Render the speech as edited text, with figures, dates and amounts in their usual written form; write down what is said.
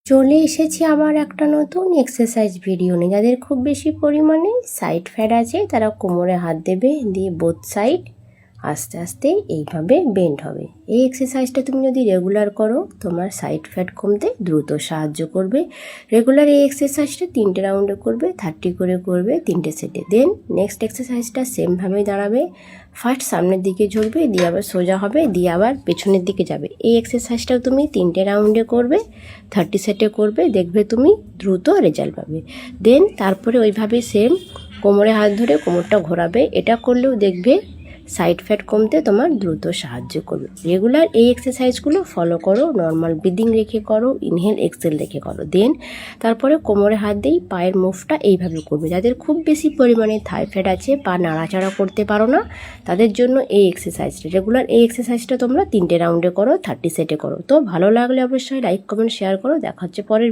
চলে এসেছি আবার একটা নতুন এক্সারসাইজ ভিডিও নিয়ে। যাদের খুব বেশি পরিমাণে সাইড ফ্যাট আছে তারা কোমরে হাত দেবে, দিয়ে বোথ সাইড আস্তে আস্তে এইভাবে বেন্ড হবে। এই এক্সারসাইজটা তুমি যদি রেগুলার করো তোমার সাইড ফ্যাট কমতে দ্রুত সাহায্য করবে। রেগুলার এই এক্সারসাইজটা 3টে রাউন্ডে করবে, 30 করে করবে 3টে সেটে। দেন নেক্সট এক্সারসাইজটা সেমভাবেই দাঁড়াবে। ফার্স্ট সামনের দিকে ঝুলবে, দিয়ে আবার সোজা হবে, দিয়ে আবার পেছনের দিকে যাবে। এই এক্সারসাইজটাও তুমি 3টে রাউন্ডে করবে, 30 সেটে করবে, দেখবে তুমি দ্রুত রেজাল্ট পাবে। দেন তারপরে ওইভাবে সেম কোমরে হাত ধরে কোমরটা ঘোরাবে। এটা করলেও দেখবে সাইড ফ্যাট কমতে তোমার দ্রুত সাহায্য করবে। রেগুলার এই এক্সারসাইজগুলো ফলো করো, নর্মাল ব্রিদিং রেখে করো, ইনহেল এক্সেল রেখে করো। দেন তারপরে কোমরে হাত দিয়েই পায়ের মুভটা এইভাবে করবে। যাদের খুব বেশি পরিমাণে থাই ফ্যাট আছে, পা নাড়াচাড়া করতে পারো না, তাদের জন্য এই এক্সারসাইজটা রেগুলার এই এক্সারসাইজটা তোমরা 3টে রাউন্ডে করো, 30 সেটে করো। তো ভালো লাগলে অবশ্যই লাইক কমেন্ট শেয়ার করো। দেখা হচ্ছে পরের